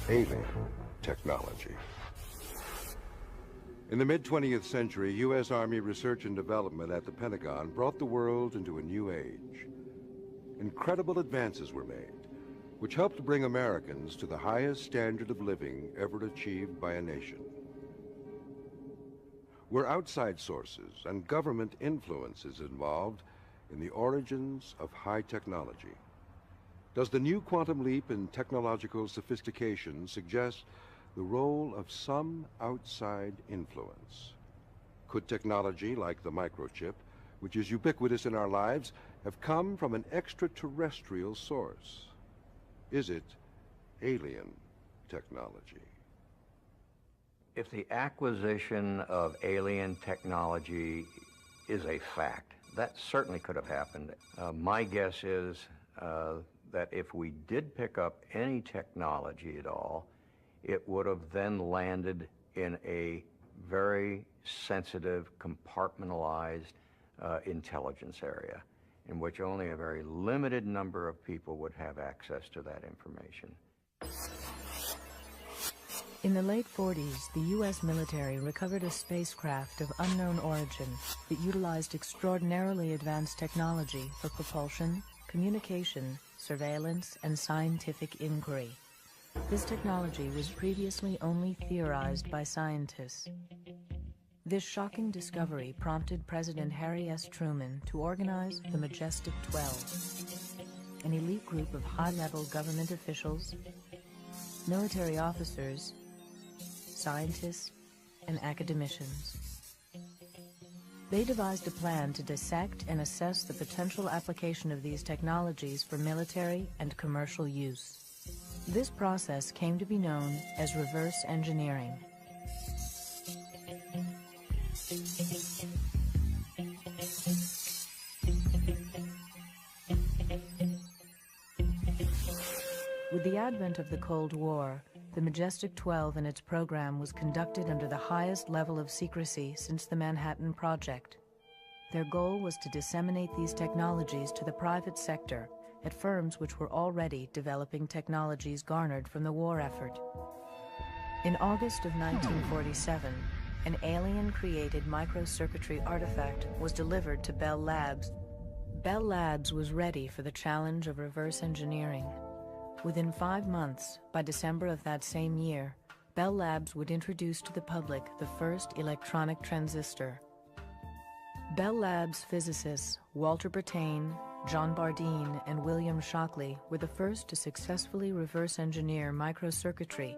Alien technology. In the mid-20th century, U.S. Army research and development at the Pentagon brought the world into a new age. Incredible advances were made, which helped bring Americans to the highest standard of living ever achieved by a nation. Were outside sources and government influences involved in the origins of high technology? Does the new quantum leap in technological sophistication suggest the role of some outside influence? Could technology like the microchip, which is ubiquitous in our lives, have come from an extraterrestrial source? Is it alien technology? If the acquisition of alien technology is a fact, that certainly could have happened. My guess is that if we did pick up any technology at all, it would have then landed in a very sensitive, compartmentalized intelligence area, in which only a very limited number of people would have access to that information. In the late 40s, the U.S. military recovered a spacecraft of unknown origin that utilized extraordinarily advanced technology for propulsion, communication, surveillance, and scientific inquiry. This technology was previously only theorized by scientists. This shocking discovery prompted President Harry S. Truman to organize the Majestic 12, an elite group of high-level government officials, military officers, scientists, and academicians. They devised a plan to dissect and assess the potential application of these technologies for military and commercial use. This process came to be known as reverse engineering. With the advent of the Cold War, the Majestic 12 and its program was conducted under the highest level of secrecy since the Manhattan Project. Their goal was to disseminate these technologies to the private sector at firms which were already developing technologies garnered from the war effort. In August of 1947, an alien-created microcircuitry artifact was delivered to Bell Labs. Bell Labs was ready for the challenge of reverse engineering. Within 5 months, by December of that same year, Bell Labs would introduce to the public the first electronic transistor. Bell Labs physicists Walter Brattain, John Bardeen, and William Shockley were the first to successfully reverse engineer microcircuitry.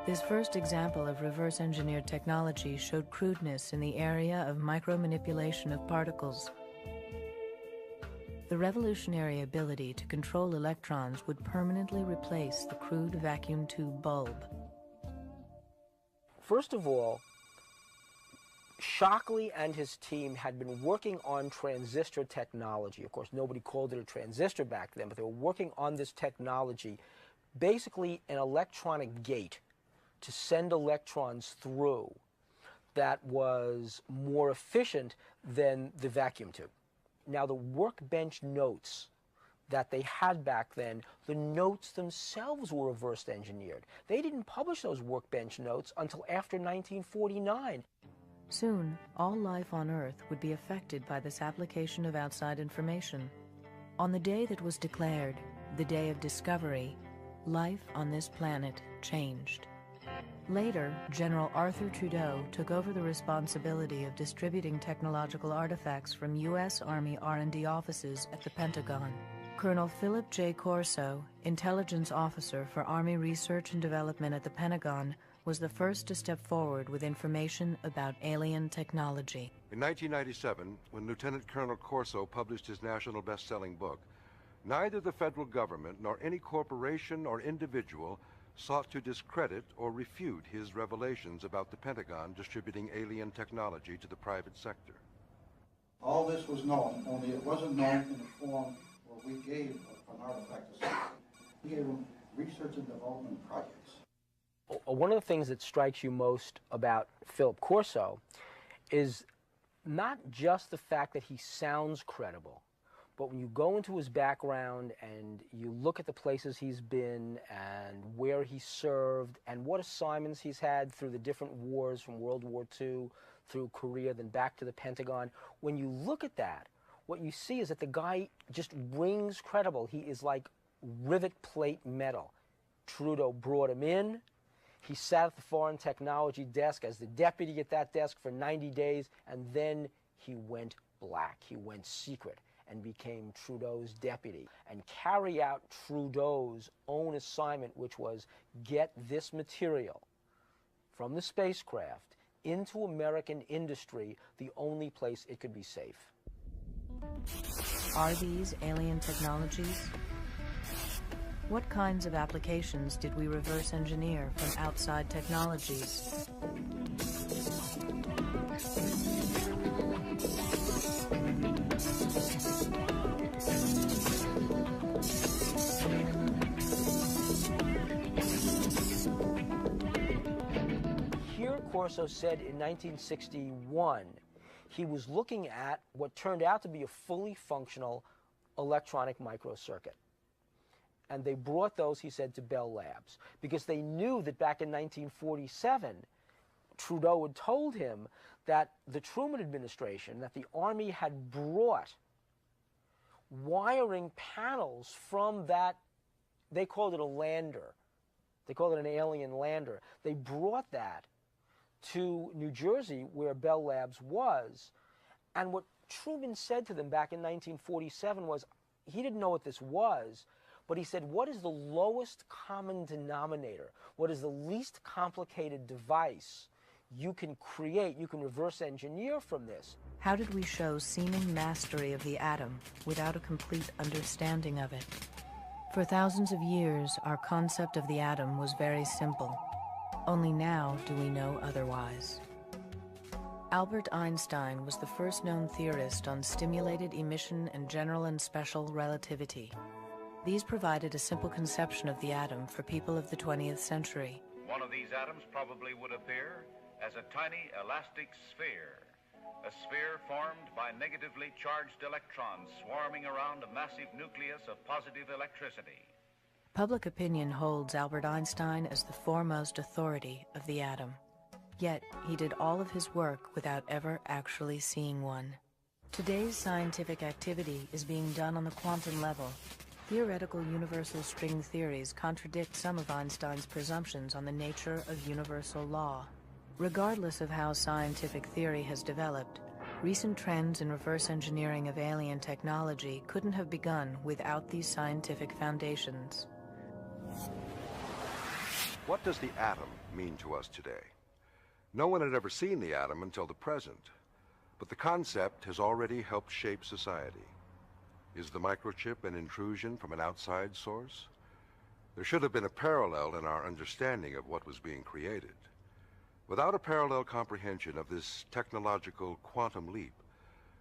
This first example of reverse engineered technology showed crudeness in the area of micromanipulation of particles. The revolutionary ability to control electrons would permanently replace the crude vacuum tube bulb. First of all, Shockley and his team had been working on transistor technology. Of course, nobody called it a transistor back then, but they were working on this technology, basically an electronic gate to send electrons through that was more efficient than the vacuum tube. Now, the workbench notes that they had back then, the notes themselves were reverse engineered. They didn't publish those workbench notes until after 1949. Soon, all life on Earth would be affected by this application of outside information. On the day that was declared, the day of discovery, life on this planet changed. Later, General Arthur Trudeau took over the responsibility of distributing technological artifacts from U.S. Army R&D offices at the Pentagon. Colonel Philip J. Corso, intelligence officer for Army Research and Development at the Pentagon, was the first to step forward with information about alien technology. In 1997, when Lieutenant Colonel Corso published his national best-selling book, Neither the federal government nor any corporation or individual sought to discredit or refute his revelations about the Pentagon distributing alien technology to the private sector. All this was known, only it wasn't known in the form where we gave an artifact assessment. We gave them research and development projects. One of the things that strikes you most about Philip Corso is not just the fact that he sounds credible, but when you go into his background and you look at the places he's been and where he served and what assignments he's had through the different wars from World War II through Korea, then back to the Pentagon, when you look at that, what you see is that the guy just rings credible. He is like rivet plate metal. Trudeau brought him in. He sat at the foreign technology desk as the deputy at that desk for 90 days, and then he went black. He went secret and became Trudeau's deputy and carry out Trudeau's own assignment, which was get this material from the spacecraft into American industry, the only place it could be safe. Are these alien technologies? What kinds of applications did we reverse engineer from outside technologies? Here, Corso said in 1961, he was looking at what turned out to be a fully functional electronic microcircuit. And they brought those, he said, to Bell Labs, because they knew that back in 1947, Trudeau had told him that the Truman administration, that the Army had brought wiring panels from that, they called it a lander. They called it an alien lander. They brought that to New Jersey, where Bell Labs was. And what Truman said to them back in 1947 was, he didn't know what this was, but he said, what is the lowest common denominator? What is the least complicated device you can create, you can reverse engineer from this? How did we show seeming mastery of the atom without a complete understanding of it? For thousands of years, our concept of the atom was very simple. Only now do we know otherwise. Albert Einstein was the first known theorist on stimulated emission and general and special relativity. These provided a simple conception of the atom for people of the 20th century. One of these atoms probably would appear as a tiny elastic sphere, a sphere formed by negatively charged electrons swarming around a massive nucleus of positive electricity. Public opinion holds Albert Einstein as the foremost authority of the atom. Yet, he did all of his work without ever actually seeing one. Today's scientific activity is being done on the quantum level. Theoretical universal string theories contradict some of Einstein's presumptions on the nature of universal law. Regardless of how scientific theory has developed, recent trends in reverse engineering of alien technology couldn't have begun without these scientific foundations. What does the atom mean to us today? No one had ever seen the atom until the present, but the concept has already helped shape society. Is the microchip an intrusion from an outside source? There should have been a parallel in our understanding of what was being created. Without a parallel comprehension of this technological quantum leap,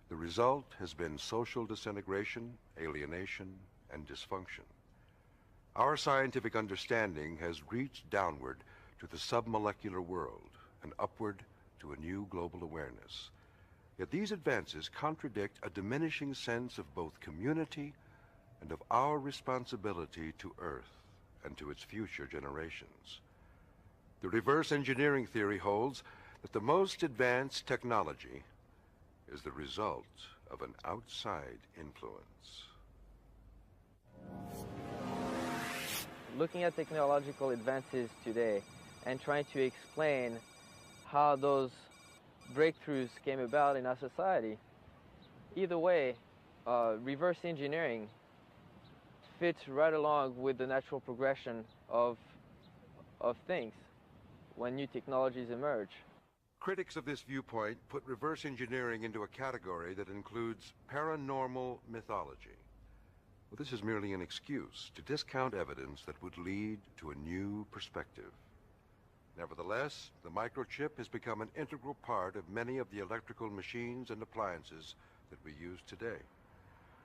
the result has been social disintegration, alienation, and dysfunction. Our scientific understanding has reached downward to the submolecular world and upward to a new global awareness. Yet these advances contradict a diminishing sense of both community and of our responsibility to Earth and to its future generations. The reverse engineering theory holds that the most advanced technology is the result of an outside influence. Looking at technological advances today and trying to explain how those breakthroughs came about in our society, either way, reverse engineering fits right along with the natural progression of things when new technologies emerge. Critics of this viewpoint put reverse engineering into a category that includes paranormal mythology. Well, this is merely an excuse to discount evidence that would lead to a new perspective. Nevertheless, the microchip has become an integral part of many of the electrical machines and appliances that we use today.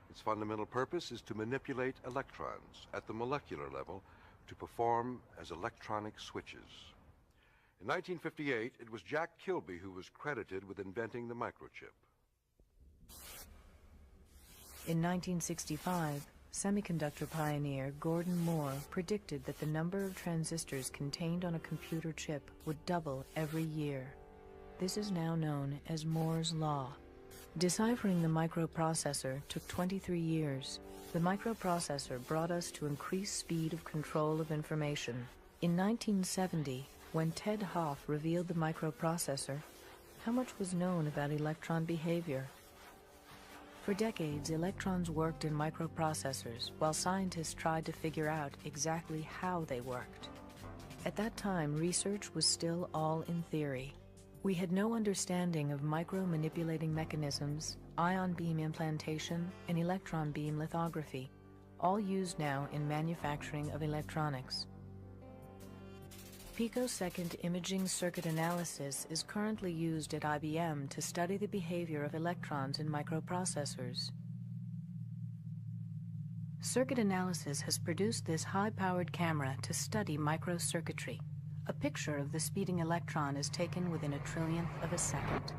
Its fundamental purpose is to manipulate electrons at the molecular level to perform as electronic switches. In 1958, it was Jack Kilby who was credited with inventing the microchip. In 1965, semiconductor pioneer Gordon Moore predicted that the number of transistors contained on a computer chip would double every year. This is now known as Moore's Law. Deciphering the microprocessor took 23 years. The microprocessor brought us to increased speed of control of information. In 1970, when Ted Hoff revealed the microprocessor, how much was known about electron behavior? For decades, electrons worked in microprocessors while scientists tried to figure out exactly how they worked. At that time, research was still all in theory. We had no understanding of micro-manipulating mechanisms, ion beam implantation, and electron beam lithography, all used now in manufacturing of electronics. Picosecond imaging circuit analysis is currently used at IBM to study the behavior of electrons in microprocessors. Circuit analysis has produced this high-powered camera to study microcircuitry. A picture of the speeding electron is taken within a trillionth of a second.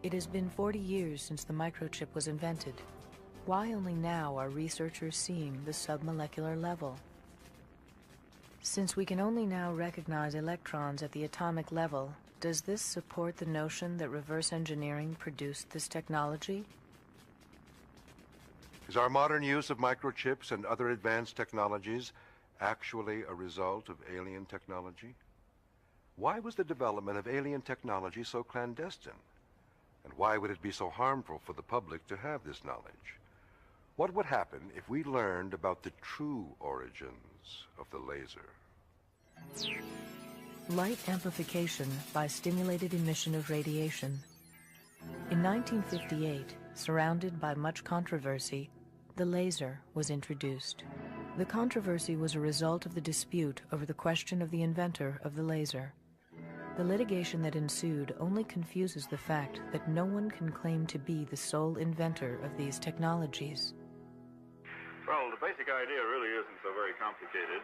It has been 40 years since the microchip was invented. Why only now are researchers seeing the submolecular level? Since we can only now recognize electrons at the atomic level, does this support the notion that reverse engineering produced this technology? Is our modern use of microchips and other advanced technologies actually a result of alien technology? Why was the development of alien technology so clandestine? And why would it be so harmful for the public to have this knowledge? What would happen if we learned about the true origins of the laser? Light amplification by stimulated emission of radiation. In 1958, surrounded by much controversy, the laser was introduced. The controversy was a result of the dispute over the question of the inventor of the laser. The litigation that ensued only confuses the fact that no one can claim to be the sole inventor of these technologies. Well, the basic idea really isn't so very complicated.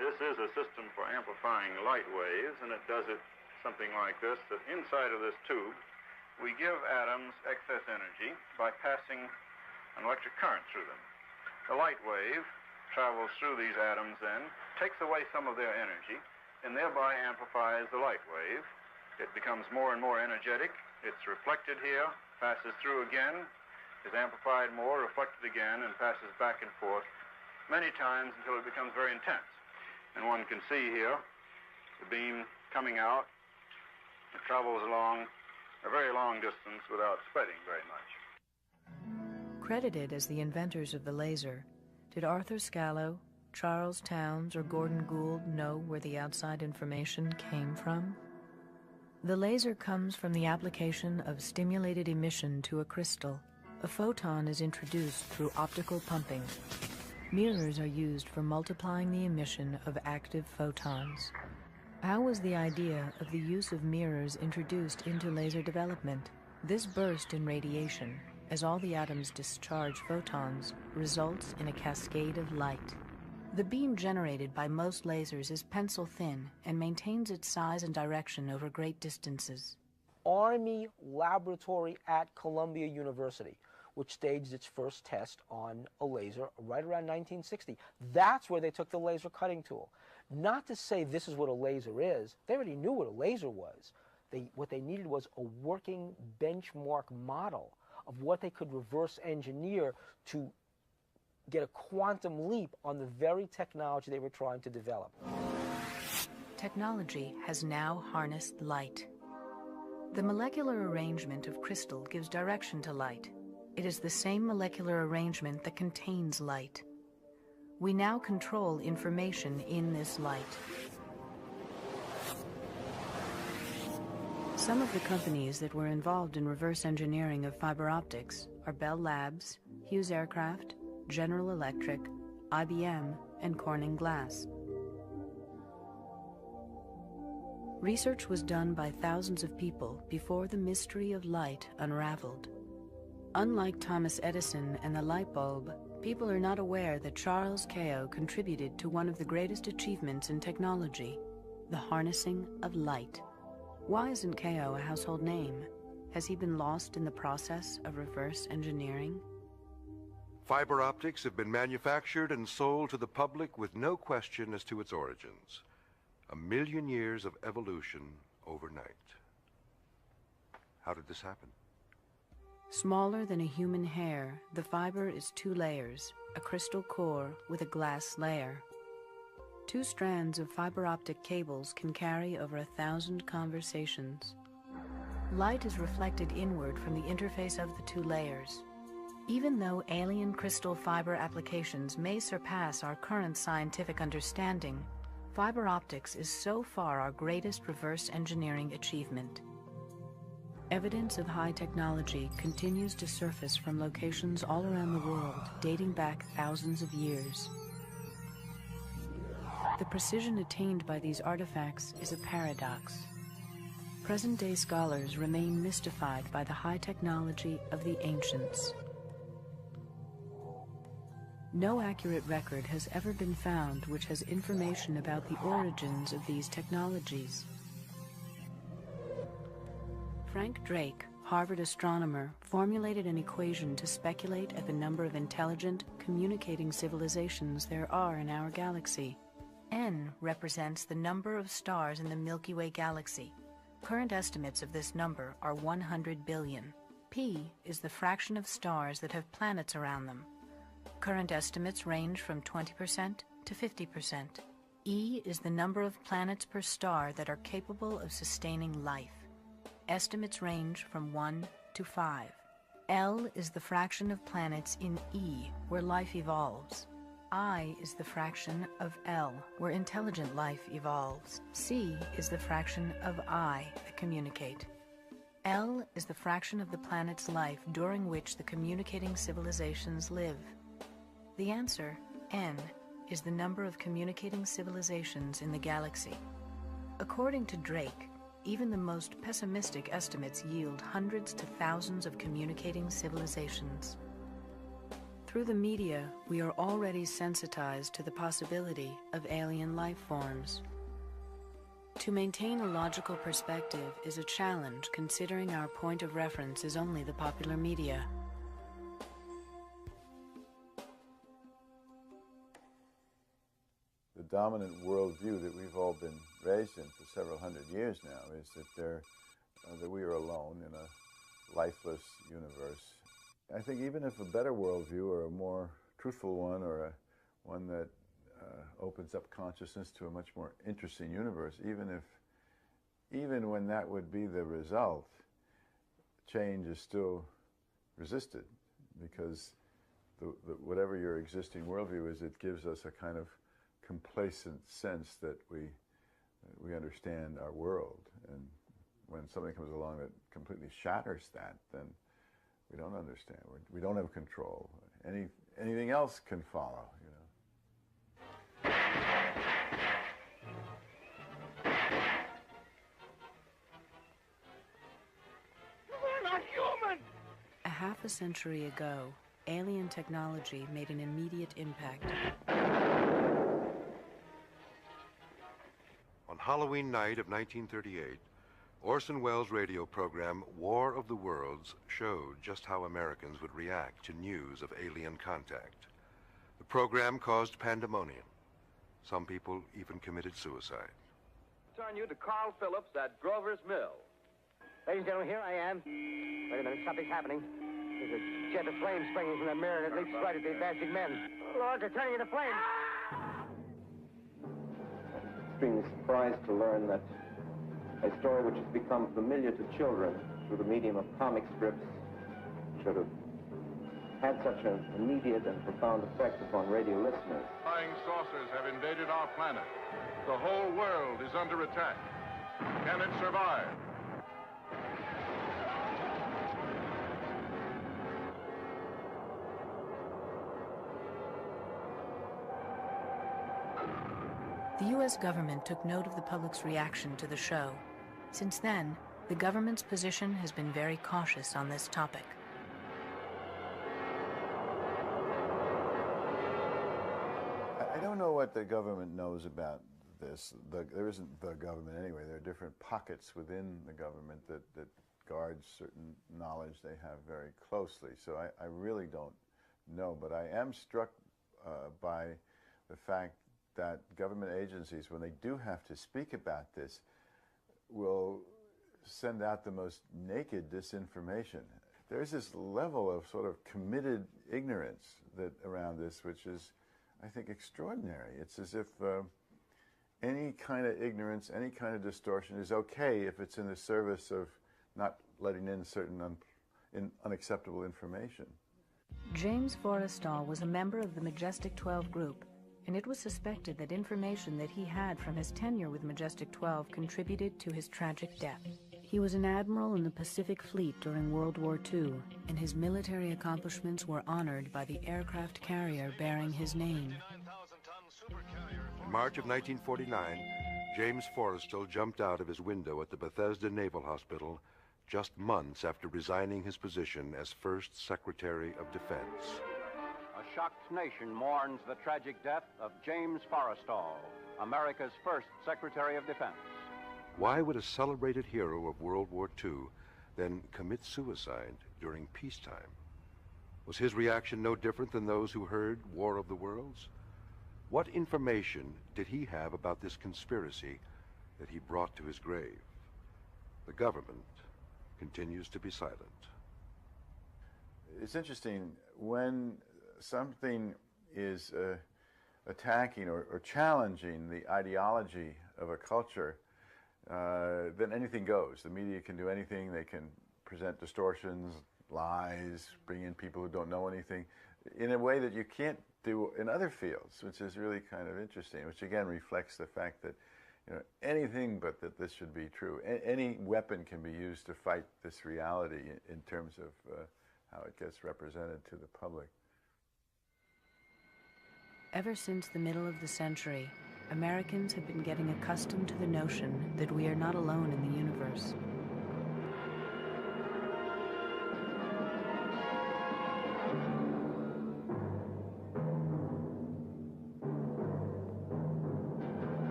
This is a system for amplifying light waves, and it does it something like this, that inside of this tube, we give atoms excess energy by passing an electric current through them. The light wave travels through these atoms then, takes away some of their energy, and thereby amplifies the light wave. It becomes more and more energetic. It's reflected here, passes through again, is amplified more, reflected again, and passes back and forth many times until it becomes very intense. And one can see here the beam coming out. It travels along a very long distance without spreading very much. Credited as the inventors of the laser, did Arthur Scalo, Charles Townes, or Gordon Gould know where the outside information came from? The laser comes from the application of stimulated emission to a crystal. A photon is introduced through optical pumping. Mirrors are used for multiplying the emission of active photons. How was the idea of the use of mirrors introduced into laser development? This burst in radiation, as all the atoms discharge photons, results in a cascade of light. The beam generated by most lasers is pencil thin and maintains its size and direction over great distances. Army laboratory at Columbia University, which staged its first test on a laser right around 1960. That's where they took the laser cutting tool. Not to say this is what a laser is. They already knew what a laser was. What they needed was a working benchmark model of what they could reverse engineer to get a quantum leap on the very technology they were trying to develop. Technology has now harnessed light. The molecular arrangement of crystal gives direction to light. It is the same molecular arrangement that contains light. We now control information in this light. Some of the companies that were involved in reverse engineering of fiber optics are Bell Labs, Hughes Aircraft, General Electric, IBM, and Corning Glass. Research was done by thousands of people before the mystery of light unraveled. Unlike Thomas Edison and the light bulb, people are not aware that Charles Kao contributed to one of the greatest achievements in technology, the harnessing of light. Why isn't Kao a household name? Has he been lost in the process of reverse engineering? Fiber optics have been manufactured and sold to the public with no question as to its origins. 1,000,000 years of evolution overnight. How did this happen? Smaller than a human hair, the fiber is 2 layers, a crystal core with a glass layer. 2 strands of fiber optic cables can carry over 1,000 conversations. Light is reflected inward from the interface of the 2 layers. Even though alien crystal fiber applications may surpass our current scientific understanding, fiber optics is so far our greatest reverse engineering achievement. Evidence of high technology continues to surface from locations all around the world, dating back thousands of years. The precision attained by these artifacts is a paradox. Present-day scholars remain mystified by the high technology of the ancients. No accurate record has ever been found which has information about the origins of these technologies. Frank Drake, Harvard astronomer, formulated an equation to speculate at the number of intelligent, communicating civilizations there are in our galaxy. N represents the number of stars in the Milky Way galaxy. Current estimates of this number are 100 billion. P is the fraction of stars that have planets around them. Current estimates range from 20% to 50%. E is the number of planets per star that are capable of sustaining life. Estimates range from 1 to 5. L is the fraction of planets in E, where life evolves. I is the fraction of L, where intelligent life evolves. C is the fraction of I that communicate. L is the fraction of the planet's life during which the communicating civilizations live. The answer, N, is the number of communicating civilizations in the galaxy. According to Drake, even the most pessimistic estimates yield hundreds to thousands of communicating civilizations. Through the media, we are already sensitized to the possibility of alien life forms. To maintain a logical perspective is a challenge considering our point of reference is only the popular media. The dominant worldview that we've all been raised in for several hundred years now is that we are alone in a lifeless universe. I think even if a better worldview or a more truthful one or one that opens up consciousness to a much more interesting universe, even when that would be the result, change is still resisted because whatever your existing worldview is, it gives us a kind of complacent sense that we understand our world, and when something comes along that completely shatters that, then we don't understand. We don't have control. Anything else can follow, you know. We're not human! A half a century ago, alien technology made an immediate impact. On Halloween night of 1938, Orson Welles' radio program War of the Worlds showed just how Americans would react to news of alien contact. The program caused pandemonium. Some people even committed suicide. Turn you to Carl Phillips at Grover's Mill. Ladies and gentlemen, here I am. Wait a minute, something's happening. There's a jet of flame springing from the mirror, and it leaps right at the advancing men. Lord, they're turning into flames. Extremely surprised to learn that a story which has become familiar to children through the medium of comic strips should have had such an immediate and profound effect upon radio listeners. Flying saucers have invaded our planet. The whole world is under attack. Can it survive? The U.S. government took note of the public's reaction to the show. Since then, the government's position has been very cautious on this topic. I don't know what the government knows about this. There isn't the government anyway. There are different pockets within the government that guard certain knowledge they have very closely. So I really don't know, but I am struck by the fact that government agencies, when they do have to speak about this, will send out the most naked disinformation. There's this level of sort of committed ignorance around this, which is, I think, extraordinary. It's as if any kind of ignorance, any kind of distortion is okay if it's in the service of not letting in certain unacceptable information. James Forrestal was a member of the Majestic 12 group, and it was suspected that information that he had from his tenure with Majestic 12 contributed to his tragic death. He was an admiral in the Pacific Fleet during World War II, and his military accomplishments were honored by the aircraft carrier bearing his name. In March of 1949, James Forrestal jumped out of his window at the Bethesda Naval Hospital just months after resigning his position as First Secretary of Defense. A shocked nation mourns the tragic death of James Forrestal, America's first Secretary of Defense. Why would a celebrated hero of World War II then commit suicide during peacetime? Was his reaction no different than those who heard War of the Worlds? What information did he have about this conspiracy that he brought to his grave? The government continues to be silent. It's interesting, when something is attacking or challenging the ideology of a culture, then anything goes. The media can do anything. They can present distortions, lies, bring in people who don't know anything in a way that you can't do in other fields, which is really kind of interesting, which again reflects the fact that anything but that this should be true. Any weapon can be used to fight this reality in terms of how it gets represented to the public. Ever since the middle of the century, Americans have been getting accustomed to the notion that we are not alone in the universe.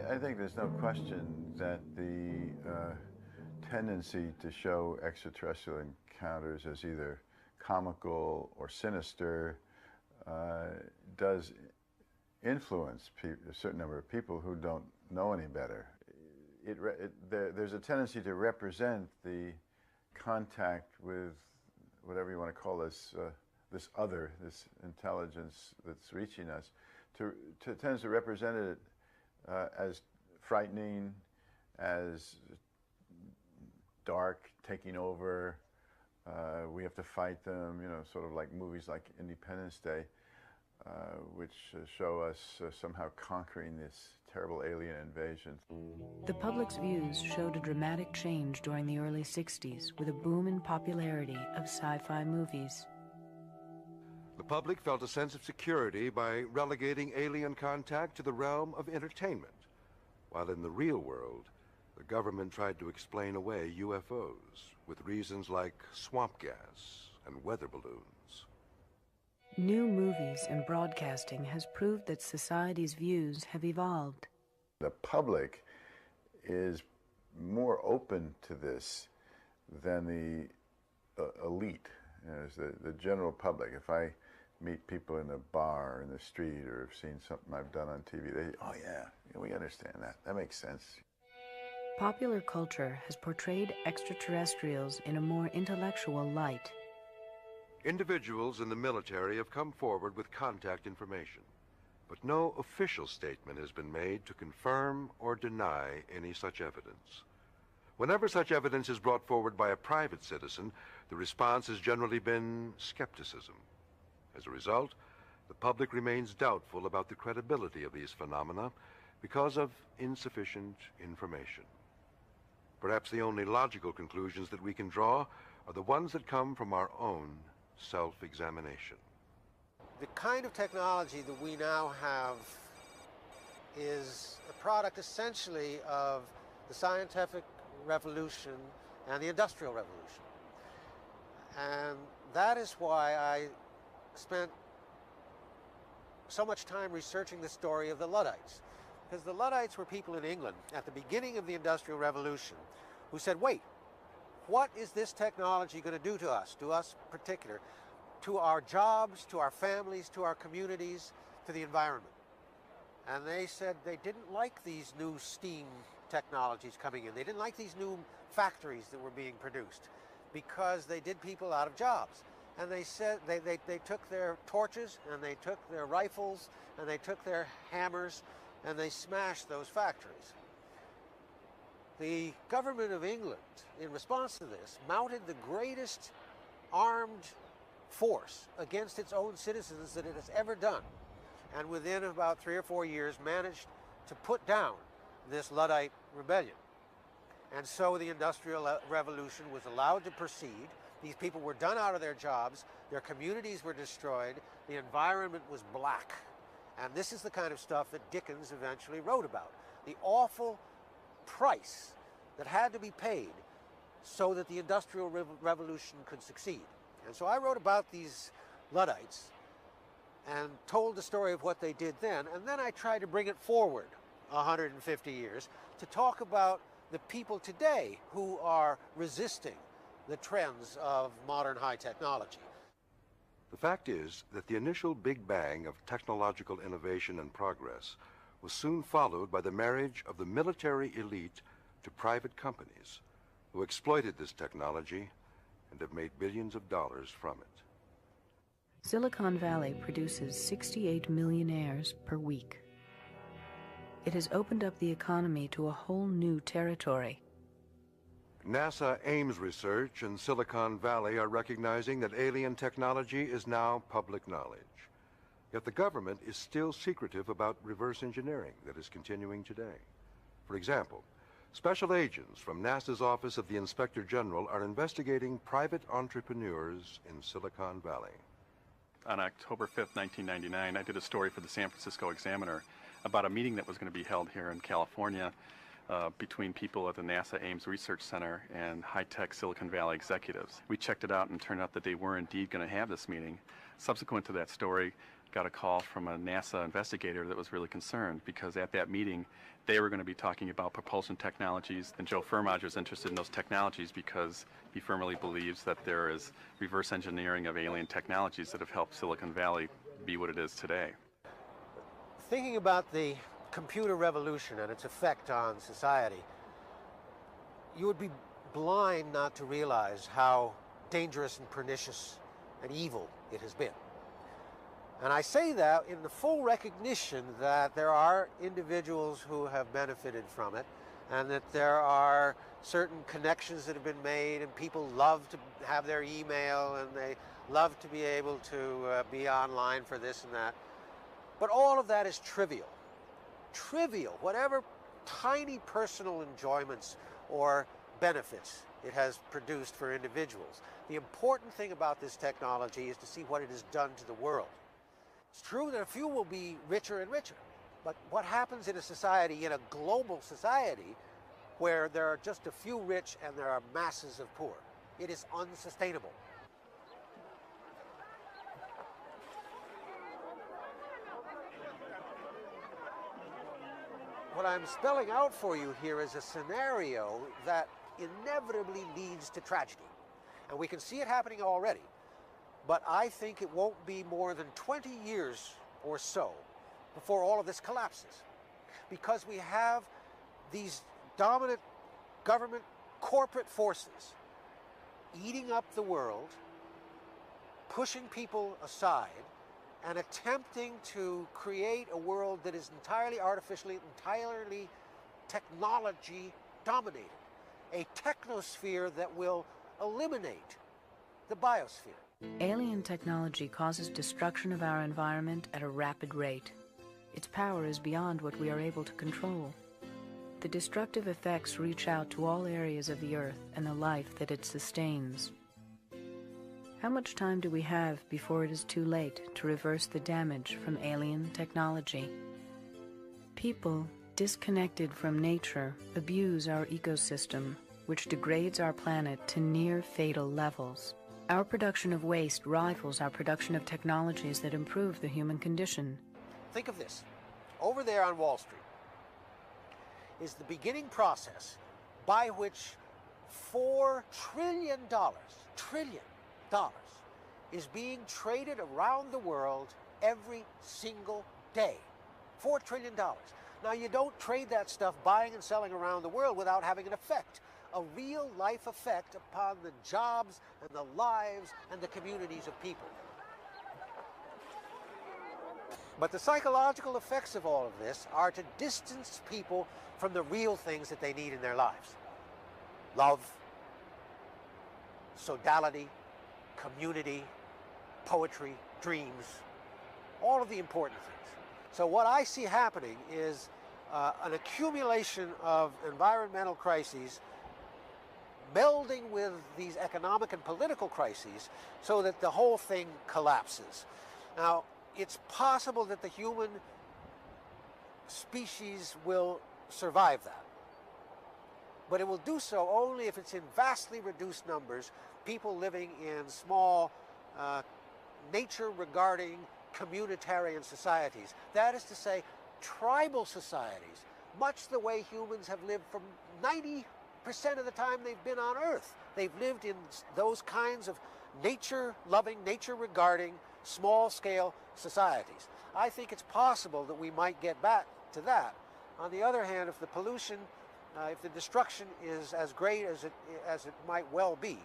I think there's no question that the tendency to show extraterrestrial encounters as either comical or sinister does influence a certain number of people who don't know any better. There's a tendency to represent the contact with whatever you want to call this, this other, this intelligence that's reaching us, tends to represent it as frightening, as dark, taking over. We have to fight them, sort of like movies like Independence Day, which show us somehow conquering this terrible alien invasion. The public's views showed a dramatic change during the early 60s with a boom in popularity of sci-fi movies. The public felt a sense of security by relegating alien contact to the realm of entertainment, while in the real world, the government tried to explain away UFOs with reasons like swamp gas and weather balloons. New movies and broadcasting has proved that society's views have evolved. The public is more open to this than the elite, the general public. If I meet people in a bar or in the street or have seen something I've done on TV, oh yeah, we understand that. That makes sense. Popular culture has portrayed extraterrestrials in a more intellectual light. Individuals in the military have come forward with contact information, but no official statement has been made to confirm or deny any such evidence. Whenever such evidence is brought forward by a private citizen, the response has generally been skepticism. As a result, the public remains doubtful about the credibility of these phenomena because of insufficient information. Perhaps the only logical conclusions that we can draw are the ones that come from our own self-examination. The kind of technology that we now have is a product essentially of the scientific revolution and the Industrial Revolution. And that is why I spent so much time researching the story of the Luddites. Because the Luddites were people in England at the beginning of the Industrial Revolution who said, wait, what is this technology going to do to us in particular, to our jobs, to our families, to our communities, to the environment? And they said they didn't like these new steam technologies coming in. They didn't like these new factories that were being produced because they did people out of jobs. And they said they took their torches and they took their rifles and they took their hammers and they smashed those factories. The government of England, in response to this, mounted the greatest armed force against its own citizens that it has ever done. And within about 3 or 4 years managed to put down this Luddite rebellion. And so the Industrial Revolution was allowed to proceed. These people were done out of their jobs, their communities were destroyed, the environment was black. And this is the kind of stuff that Dickens eventually wrote about. The awful price that had to be paid so that the Industrial Revolution could succeed. And so I wrote about these Luddites and told the story of what they did then, and then I tried to bring it forward 150 years to talk about the people today who are resisting the trends of modern high technology. The fact is that the initial big bang of technological innovation and progress was soon followed by the marriage of the military elite to private companies who exploited this technology and have made billions of dollars from it. Silicon Valley produces 68 millionaires per week. It has opened up the economy to a whole new territory. NASA Ames Research and Silicon Valley are recognizing that alien technology is now public knowledge. Yet the government is still secretive about reverse engineering that is continuing today. For example, special agents from NASA's Office of the Inspector General are investigating private entrepreneurs in Silicon Valley. On October 5th, 1999, I did a story for the San Francisco Examiner about a meeting that was going to be held here in California between people at the NASA Ames Research Center and high-tech Silicon Valley executives. We checked it out and it turned out that they were indeed going to have this meeting. Subsequent to that story, got a call from a NASA investigator that was really concerned because at that meeting they were going to be talking about propulsion technologies, and Joe Firmage was interested in those technologies because he firmly believes that there is reverse engineering of alien technologies that have helped Silicon Valley be what it is today. Thinking about the computer revolution and its effect on society, you would be blind not to realize how dangerous and pernicious and evil it has been. And I say that in the full recognition that there are individuals who have benefited from it, and that there are certain connections that have been made, and people love to have their email, and they love to be able to be online for this and that. But all of that is trivial. Trivial, whatever tiny personal enjoyments or benefits it has produced for individuals. The important thing about this technology is to see what it has done to the world. It's true that a few will be richer and richer, but what happens in a society, in a global society, where there are just a few rich and there are masses of poor? It is unsustainable. What I'm spelling out for you here is a scenario that inevitably leads to tragedy. And we can see it happening already. But I think it won't be more than 20 years or so before all of this collapses. Because we have these dominant government corporate forces eating up the world, pushing people aside, and attempting to create a world that is entirely artificially, entirely technology dominated. A technosphere that will eliminate the biosphere. Alien technology causes destruction of our environment at a rapid rate. Its power is beyond what we are able to control. The destructive effects reach out to all areas of the Earth and the life that it sustains. How much time do we have before it is too late to reverse the damage from alien technology? People, disconnected from nature, abuse our ecosystem, which degrades our planet to near fatal levels. Our production of waste rivals our production of technologies that improve the human condition. Think of this. Over there on Wall Street is the beginning process by which $4 trillion is being traded around the world every single day. $4 trillion. Now, you don't trade that stuff buying and selling around the world without having an effect, a real-life effect upon the jobs and the lives and the communities of people. But the psychological effects of all of this are to distance people from the real things that they need in their lives. Love, sodality, community, poetry, dreams, all of the important things. So what I see happening is an accumulation of environmental crises melding with these economic and political crises so that the whole thing collapses. Now, it's possible that the human species will survive that. But it will do so only if it's in vastly reduced numbers, people living in small, nature-regarding communitarian societies. That is to say, tribal societies, much the way humans have lived from 90% of the time they've been on Earth. They've lived in those kinds of nature-loving, nature-regarding, small-scale societies. I think it's possible that we might get back to that. On the other hand, if the pollution, if the destruction is as great as it might well be,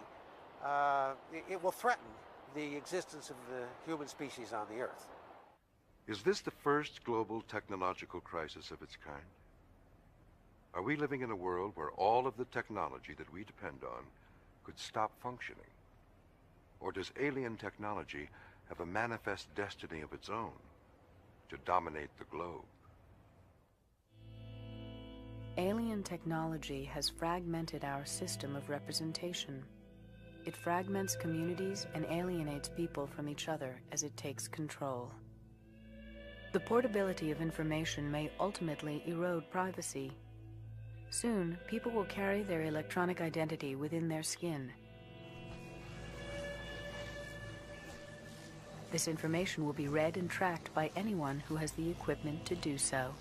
it will threaten the existence of the human species on the Earth. Is this the first global technological crisis of its kind? Are we living in a world where all of the technology that we depend on could stop functioning? Or does alien technology have a manifest destiny of its own to dominate the globe? Alien technology has fragmented our system of representation. It fragments communities and alienates people from each other as it takes control. The portability of information may ultimately erode privacy. Soon, people will carry their electronic identity within their skin. This information will be read and tracked by anyone who has the equipment to do so.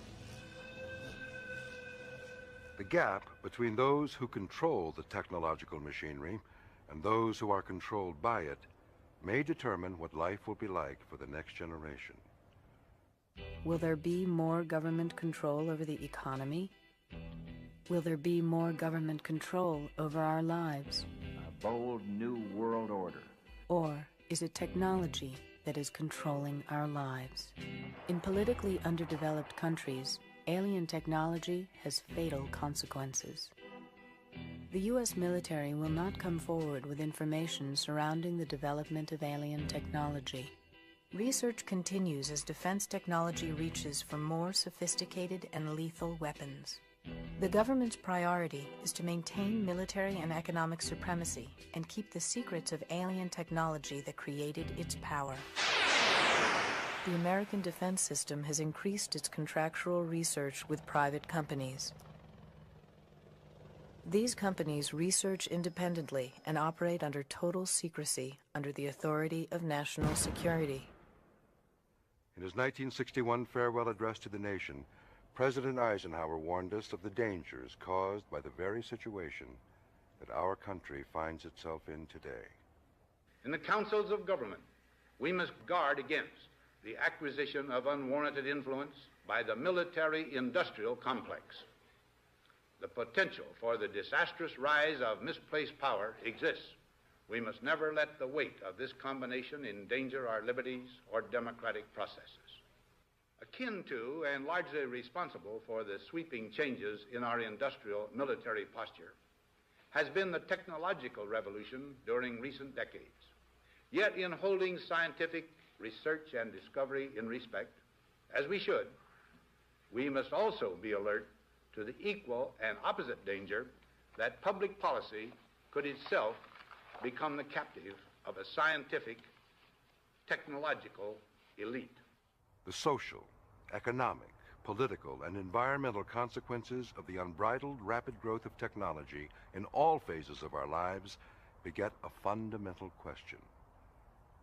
The gap between those who control the technological machinery and those who are controlled by it may determine what life will be like for the next generation. Will there be more government control over the economy? Will there be more government control over our lives? A bold new world order. Or is it technology that is controlling our lives? In politically underdeveloped countries, alien technology has fatal consequences. The U.S. military will not come forward with information surrounding the development of alien technology. Research continues as defense technology reaches for more sophisticated and lethal weapons. The government's priority is to maintain military and economic supremacy and keep the secrets of alien technology that created its power. The American defense system has increased its contractual research with private companies. These companies research independently and operate under total secrecy under the authority of national security. In his 1961 farewell address to the nation, President Eisenhower warned us of the dangers caused by the very situation that our country finds itself in today. In the councils of government, we must guard against the acquisition of unwarranted influence by the military-industrial complex. The potential for the disastrous rise of misplaced power exists. We must never let the weight of this combination endanger our liberties or democratic processes. Akin to and largely responsible for the sweeping changes in our industrial military posture has been the technological revolution during recent decades. Yet in holding scientific research and discovery in respect, as we should, we must also be alert to the equal and opposite danger that public policy could itself become the captive of a scientific, technological elite. The social, economic, political, and environmental consequences of the unbridled rapid growth of technology in all phases of our lives beget a fundamental question.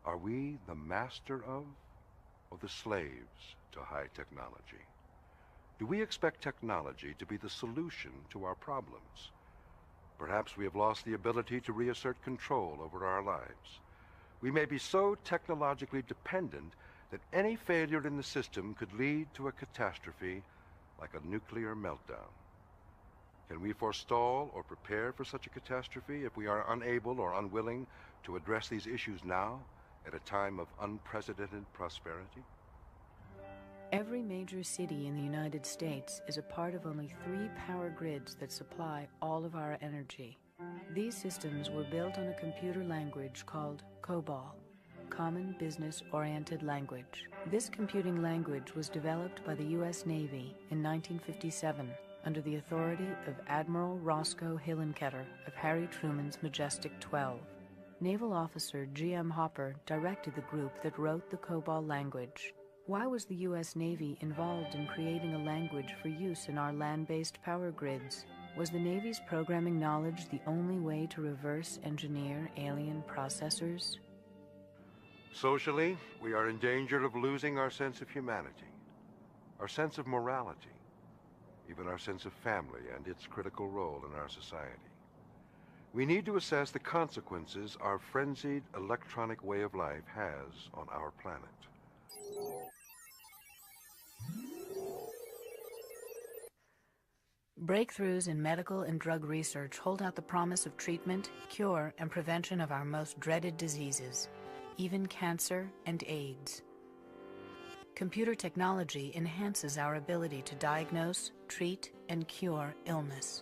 Are we the master of, or the slaves to high technology? Do we expect technology to be the solution to our problems? Perhaps we have lost the ability to reassert control over our lives. We may be so technologically dependent that any failure in the system could lead to a catastrophe like a nuclear meltdown. Can we forestall or prepare for such a catastrophe if we are unable or unwilling to address these issues now at a time of unprecedented prosperity? Every major city in the United States is a part of only 3 power grids that supply all of our energy. These systems were built on a computer language called COBOL, Common Business Oriented Language. This computing language was developed by the U.S. Navy in 1957 under the authority of Admiral Roscoe Hillenkoetter of Harry Truman's Majestic 12. Naval officer G.M. Hopper directed the group that wrote the COBOL language. Why was the U.S. Navy involved in creating a language for use in our land-based power grids? Was the Navy's programming knowledge the only way to reverse engineer alien processors? Socially, we are in danger of losing our sense of humanity, our sense of morality, even our sense of family and its critical role in our society. We need to assess the consequences our frenzied electronic way of life has on our planet. Breakthroughs in medical and drug research hold out the promise of treatment, cure, and prevention of our most dreaded diseases, even cancer and AIDS. Computer technology enhances our ability to diagnose, treat, and cure illness.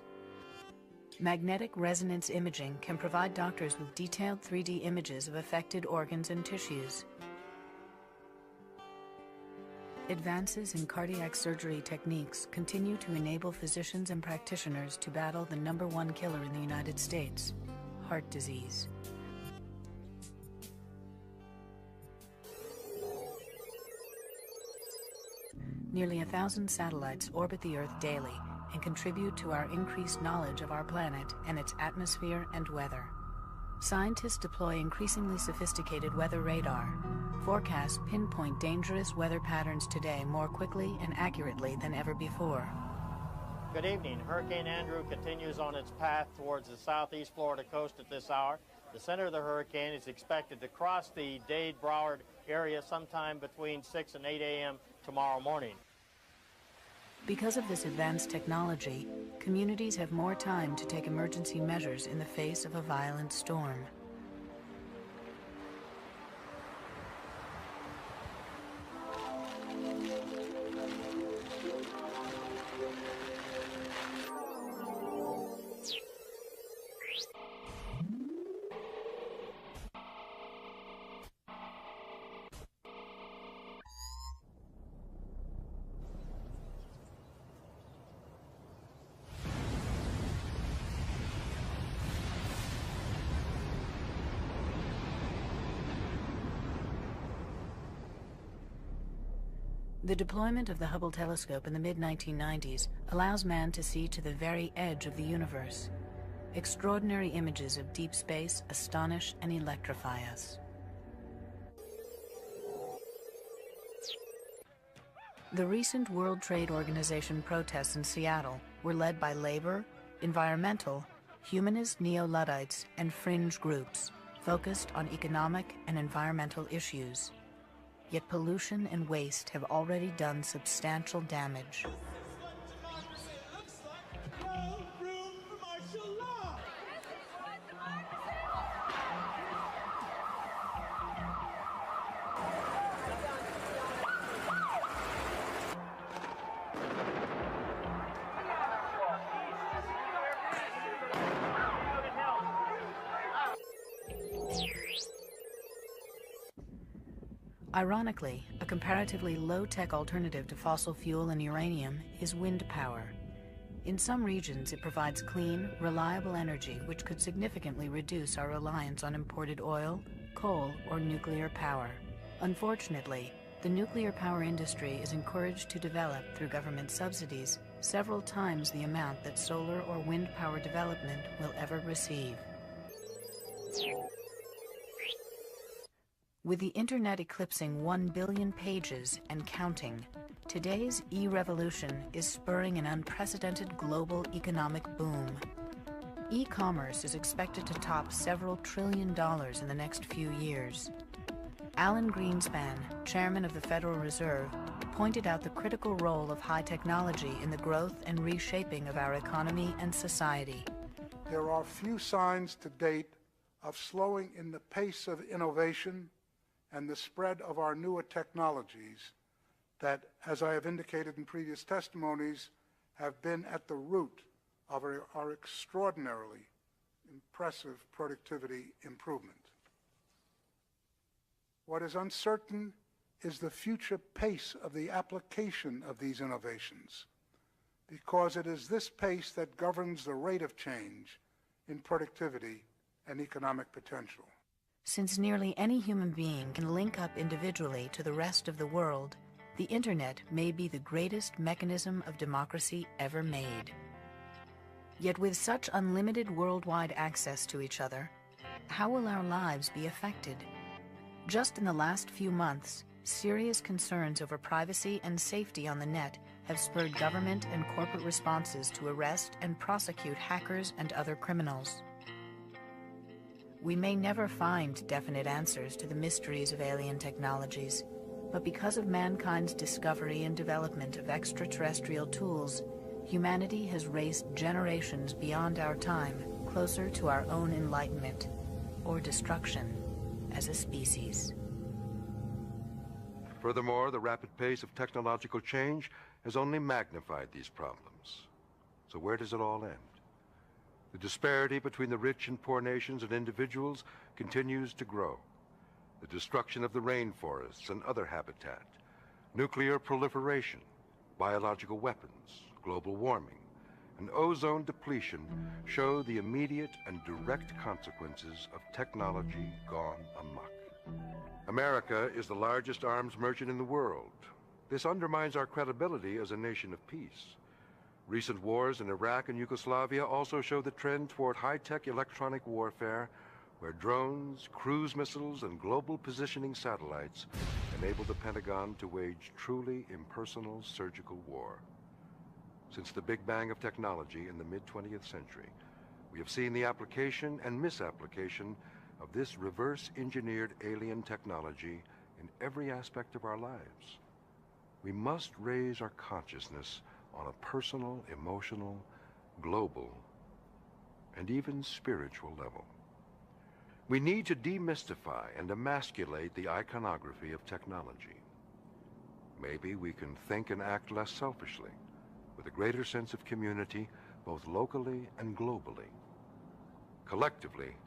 Magnetic resonance imaging can provide doctors with detailed 3D images of affected organs and tissues. Advances in cardiac surgery techniques continue to enable physicians and practitioners to battle the #1 killer in the United States, heart disease. Nearly 1,000 satellites orbit the Earth daily and contribute to our increased knowledge of our planet and its atmosphere and weather. Scientists deploy increasingly sophisticated weather radar. Forecasts pinpoint dangerous weather patterns today more quickly and accurately than ever before. Good evening. Hurricane Andrew continues on its path towards the southeast Florida coast at this hour. The center of the hurricane is expected to cross the Dade-Broward area sometime between 6 and 8 a.m. tomorrow morning. Because of this advanced technology, communities have more time to take emergency measures in the face of a violent storm. The deployment of the Hubble telescope in the mid-1990s allows man to see to the very edge of the universe. Extraordinary images of deep space astonish and electrify us. The recent World Trade Organization protests in Seattle were led by labor, environmental, humanist neo-Luddites, and fringe groups focused on economic and environmental issues. Yet pollution and waste have already done substantial damage. Ironically, a comparatively low-tech alternative to fossil fuel and uranium is wind power. In some regions, it provides clean, reliable energy which could significantly reduce our reliance on imported oil, coal, or nuclear power. Unfortunately, the nuclear power industry is encouraged to develop through government subsidies several times the amount that solar or wind power development will ever receive. With the internet eclipsing 1 billion pages and counting, today's e-revolution is spurring an unprecedented global economic boom. E-commerce is expected to top several $1 trillion in the next few years. Alan Greenspan, chairman of the Federal Reserve, pointed out the critical role of high technology in the growth and reshaping of our economy and society. There are few signs to date of slowing in the pace of innovation and the spread of our newer technologies that, as I have indicated in previous testimonies, have been at the root of our extraordinarily impressive productivity improvement. What is uncertain is the future pace of the application of these innovations, because it is this pace that governs the rate of change in productivity and economic potential. Since nearly any human being can link up individually to the rest of the world, the Internet may be the greatest mechanism of democracy ever made. Yet with such unlimited worldwide access to each other, how will our lives be affected? Just in the last few months, serious concerns over privacy and safety on the net have spurred government and corporate responses to arrest and prosecute hackers and other criminals. We may never find definite answers to the mysteries of alien technologies, but because of mankind's discovery and development of extraterrestrial tools, humanity has raced generations beyond our time, closer to our own enlightenment, or destruction, as a species. Furthermore, the rapid pace of technological change has only magnified these problems. So where does it all end? The disparity between the rich and poor nations and individuals continues to grow. The destruction of the rainforests and other habitat, nuclear proliferation, biological weapons, global warming, and ozone depletion show the immediate and direct consequences of technology gone amok. America is the largest arms merchant in the world. This undermines our credibility as a nation of peace. Recent wars in Iraq and Yugoslavia also show the trend toward high-tech electronic warfare, where drones, cruise missiles, and global positioning satellites enable the Pentagon to wage truly impersonal surgical war. Since the Big Bang of technology in the mid-20th century, we have seen the application and misapplication of this reverse-engineered alien technology in every aspect of our lives. We must raise our consciousness on a personal, emotional, global, and even spiritual level. We need to demystify and emasculate the iconography of technology. Maybe we can think and act less selfishly, with a greater sense of community, both locally and globally. Collectively,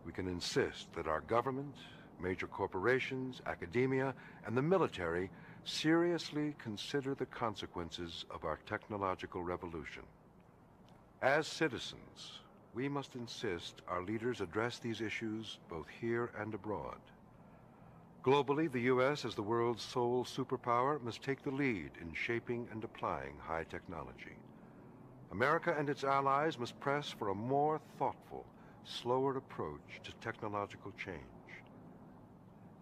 we can insist that our government, major corporations, academia, and the military seriously consider the consequences of our technological revolution. As citizens, we must insist our leaders address these issues both here and abroad. Globally, the U.S., as the world's sole superpower, must take the lead in shaping and applying high technology. America and its allies must press for a more thoughtful, slower approach to technological change.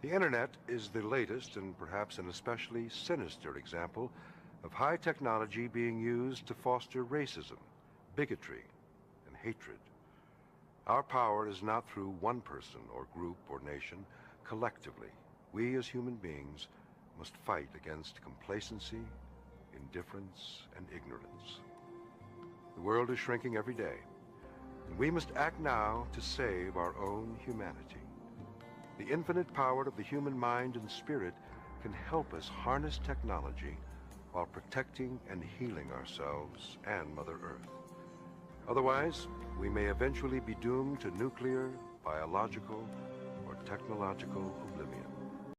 The Internet is the latest and perhaps an especially sinister example of high technology being used to foster racism, bigotry, and hatred. Our power is not through one person or group or nation. Collectively, we as human beings must fight against complacency, indifference, and ignorance. The world is shrinking every day, and we must act now to save our own humanity. The infinite power of the human mind and spirit can help us harness technology while protecting and healing ourselves and Mother Earth. Otherwise, we may eventually be doomed to nuclear, biological, or technological oblivion.